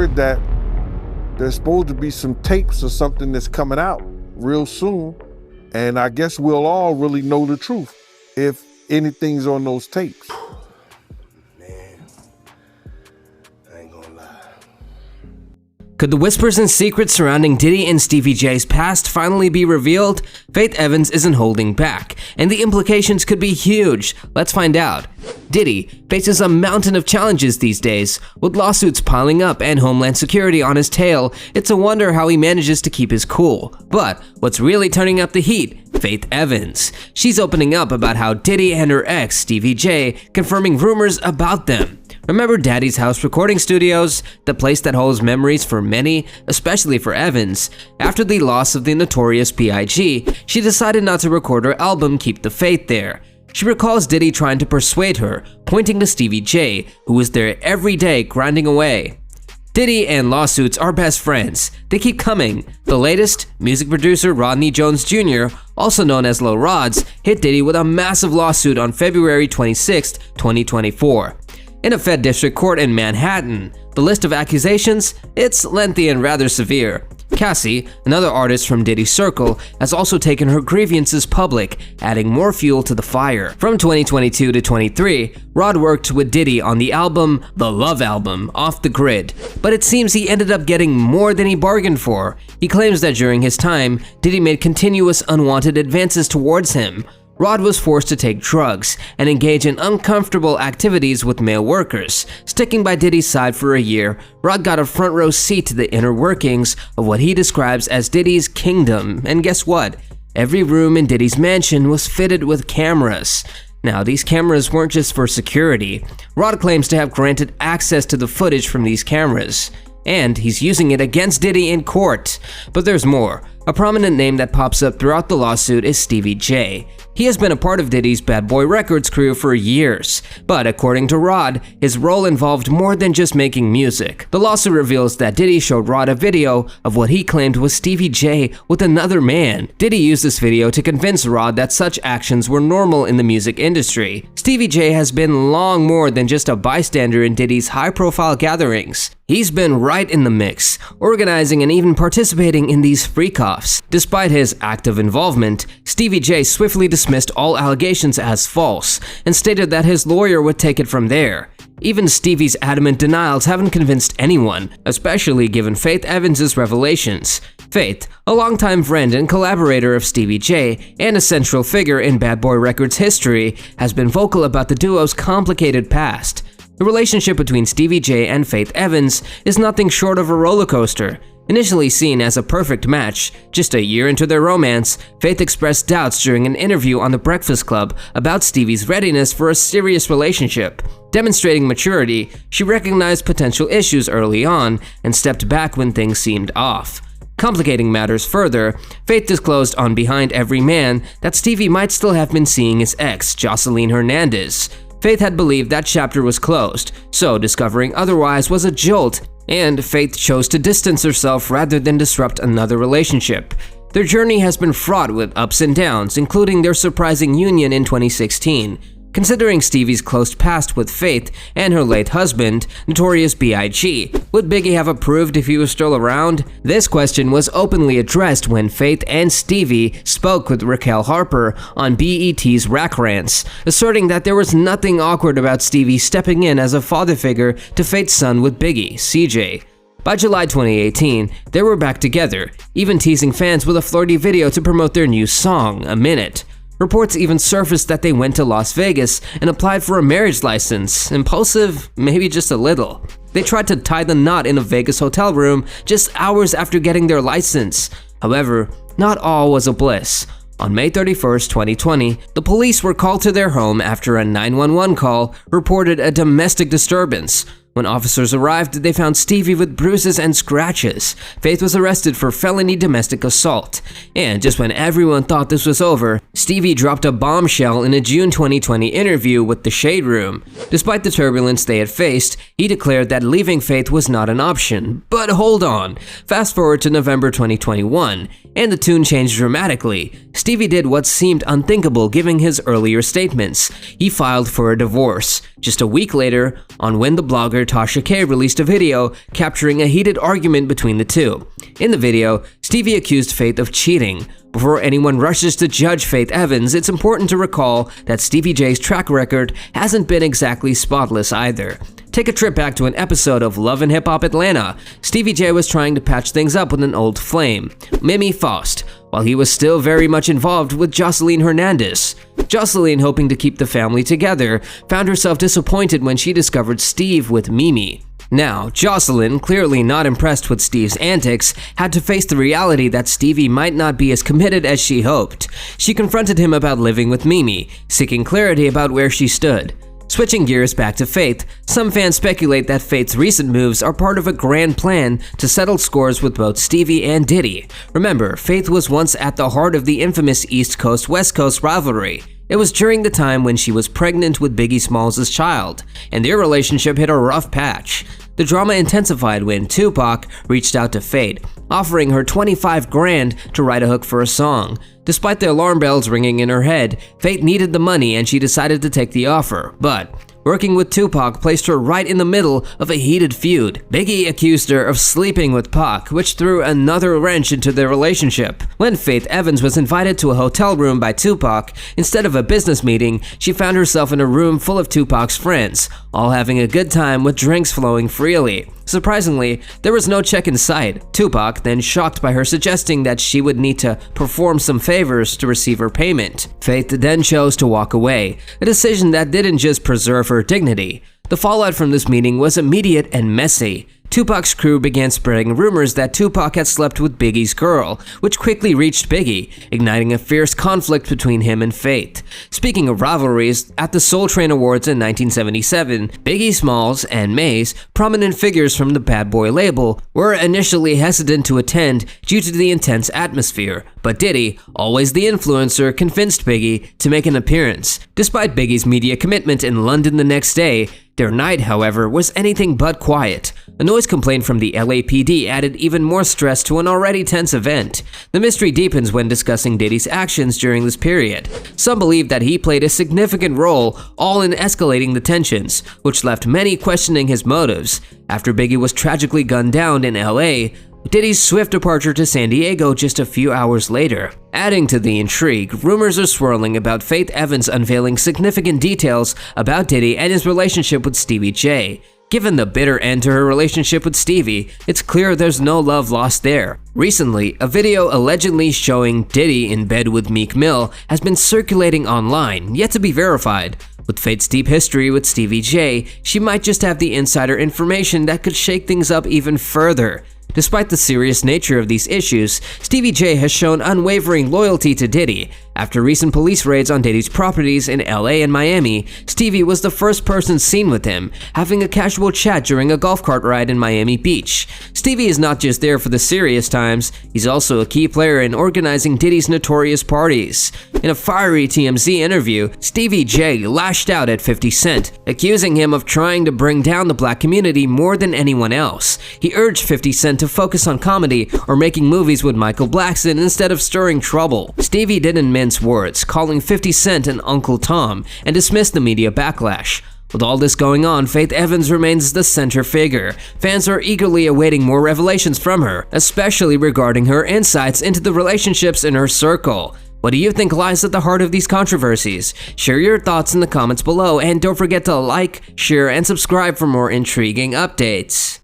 heard that there's supposed to be some tapes or something that's coming out real soon. And I guess we'll all really know the truth if anything's on those tapes. Man, I ain't gonna lie. Could the whispers and secrets surrounding Diddy and Stevie J's past finally be revealed? Faith Evans isn't holding back, and the implications could be huge. Let's find out. Diddy faces a mountain of challenges these days. With lawsuits piling up and Homeland Security on his tail, it's a wonder how he manages to keep his cool. But what's really turning up the heat? Faith Evans. She's opening up about how Diddy and her ex, Stevie J, confirming rumors about them. Remember Daddy's House recording studios, the place that holds memories for many, especially for Evans? After the loss of the notorious B.I.G., she decided not to record her album Keep the Faith there. She recalls Diddy trying to persuade her, pointing to Stevie J, who was there every day grinding away. Diddy and lawsuits are best friends. They keep coming. The latest, music producer Rodney Jones Jr., also known as Lil Rods, hit Diddy with a massive lawsuit on February 26, 2024. In a Fed district court in Manhattan, the list of accusations, it's lengthy and rather severe. Cassie, another artist from Diddy's circle, has also taken her grievances public, adding more fuel to the fire. From 2022 to 23, Rod worked with Diddy on the album, The Love Album, Off the Grid, but it seems he ended up getting more than he bargained for. He claims that during his time, Diddy made continuous unwanted advances towards him. Rod was forced to take drugs and engage in uncomfortable activities with male workers. Sticking by Diddy's side for a year, Rod got a front row seat to the inner workings of what he describes as Diddy's kingdom. And guess what? Every room in Diddy's mansion was fitted with cameras. Now, these cameras weren't just for security. Rod claims to have granted access to the footage from these cameras, and he's using it against Diddy in court. But there's more. A prominent name that pops up throughout the lawsuit is Stevie J. He has been a part of Diddy's Bad Boy Records crew for years, but according to Rod, his role involved more than just making music. The lawsuit reveals that Diddy showed Rod a video of what he claimed was Stevie J with another man. Diddy used this video to convince Rod that such actions were normal in the music industry. Stevie J has been long more than just a bystander in Diddy's high-profile gatherings. He's been right in the mix, organizing and even participating in these freak-offs. Despite his active involvement, Stevie J swiftly dismissed all allegations as false and stated that his lawyer would take it from there. Even Stevie's adamant denials haven't convinced anyone, especially given Faith Evans' revelations. Faith, a longtime friend and collaborator of Stevie J and a central figure in Bad Boy Records history, has been vocal about the duo's complicated past. The relationship between Stevie J and Faith Evans is nothing short of a roller coaster. Initially seen as a perfect match, just a year into their romance, Faith expressed doubts during an interview on The Breakfast Club about Stevie's readiness for a serious relationship. Demonstrating maturity, she recognized potential issues early on and stepped back when things seemed off. Complicating matters further, Faith disclosed on Behind Every Man that Stevie might still have been seeing his ex, Jocelyn Hernandez. Faith had believed that chapter was closed, so discovering otherwise was a jolt, and Faith chose to distance herself rather than disrupt another relationship. Their journey has been fraught with ups and downs, including their surprising union in 2016. Considering Stevie's close past with Faith and her late husband, Notorious B.I.G., would Biggie have approved if he was still around? This question was openly addressed when Faith and Stevie spoke with Raquel Harper on BET's Rack Rants, asserting that there was nothing awkward about Stevie stepping in as a father figure to Faith's son with Biggie, CJ. By July 2018, they were back together, even teasing fans with a flirty video to promote their new song, A Minute. Reports even surfaced that they went to Las Vegas and applied for a marriage license. Impulsive? Maybe just a little. They tried to tie the knot in a Vegas hotel room just hours after getting their license. However, not all was a bliss. On May 31, 2020, the police were called to their home after a 911 call reported a domestic disturbance. When officers arrived, they found Stevie with bruises and scratches. Faith was arrested for felony domestic assault. And just when everyone thought this was over, Stevie dropped a bombshell in a June 2020 interview with The Shade Room. Despite the turbulence they had faced, he declared that leaving Faith was not an option. But hold on. Fast forward to November 2021, and the tune changed dramatically. Stevie did what seemed unthinkable given his earlier statements. He filed for a divorce. just a week later on when the blogger Tasha K released a video capturing a heated argument between the two. In the video, Stevie accused Faith of cheating. Before anyone rushes to judge Faith Evans, it's important to recall that Stevie J's track record hasn't been exactly spotless either. Take a trip back to an episode of Love and Hip Hop Atlanta. Stevie J was trying to patch things up with an old flame, Mimi Faust, while he was still very much involved with Jocelyn Hernandez. Jocelyn, hoping to keep the family together, found herself disappointed when she discovered Steve with Mimi. Now, Jocelyn, clearly not impressed with Steve's antics, had to face the reality that Stevie might not be as committed as she hoped. She confronted him about living with Mimi, seeking clarity about where she stood. Switching gears back to Faith, some fans speculate that Faith's recent moves are part of a grand plan to settle scores with both Stevie and Diddy. Remember, Faith was once at the heart of the infamous East Coast-West Coast rivalry. It was during the time when she was pregnant with Biggie Smalls' child, and their relationship hit a rough patch. The drama intensified when Tupac reached out to Faith, offering her $25 grand to write a hook for a song. Despite the alarm bells ringing in her head, Faith needed the money and she decided to take the offer. But working with Tupac placed her right in the middle of a heated feud. Biggie accused her of sleeping with Pac, which threw another wrench into their relationship. When Faith Evans was invited to a hotel room by Tupac, instead of a business meeting, she found herself in a room full of Tupac's friends, all having a good time with drinks flowing freely. Surprisingly, there was no check in sight. Tupac, then shocked by her suggesting that she would need to perform some favors to receive her payment. Faith then chose to walk away, a decision that didn't just preserve her dignity. The fallout from this meeting was immediate and messy. Tupac's crew began spreading rumors that Tupac had slept with Biggie's girl, which quickly reached Biggie, igniting a fierce conflict between him and Faith. Speaking of rivalries, at the Soul Train Awards in 1977, Biggie Smalls and Maze, prominent figures from the Bad Boy label, were initially hesitant to attend due to the intense atmosphere, but Diddy, always the influencer, convinced Biggie to make an appearance. Despite Biggie's media commitment in London the next day, their night, however, was anything but quiet. A noise complaint from the LAPD added even more stress to an already tense event. The mystery deepens when discussing Diddy's actions during this period. Some believe that he played a significant role, all in escalating the tensions, which left many questioning his motives. After Biggie was tragically gunned down in LA, Diddy's swift departure to San Diego just a few hours later. Adding to the intrigue, rumors are swirling about Faith Evans unveiling significant details about Diddy and his relationship with Stevie J. Given the bitter end to her relationship with Stevie, it's clear there's no love lost there. Recently, a video allegedly showing Diddy in bed with Meek Mill has been circulating online, yet to be verified. With Faith's deep history with Stevie J, she might just have the insider information that could shake things up even further. Despite the serious nature of these issues, Stevie J has shown unwavering loyalty to Diddy. After recent police raids on Diddy's properties in LA and Miami, Stevie was the first person seen with him, having a casual chat during a golf cart ride in Miami Beach. Stevie is not just there for the serious times, he's also a key player in organizing Diddy's notorious parties. In a fiery TMZ interview, Stevie J lashed out at 50 Cent, accusing him of trying to bring down the black community more than anyone else. He urged 50 Cent to focus on comedy or making movies with Michael Blackson instead of stirring trouble. Stevie didn't mince words, calling 50 Cent an Uncle Tom, and dismissed the media backlash. With all this going on, Faith Evans remains the center figure. Fans are eagerly awaiting more revelations from her, especially regarding her insights into the relationships in her circle. What do you think lies at the heart of these controversies? Share your thoughts in the comments below, and don't forget to like, share, and subscribe for more intriguing updates.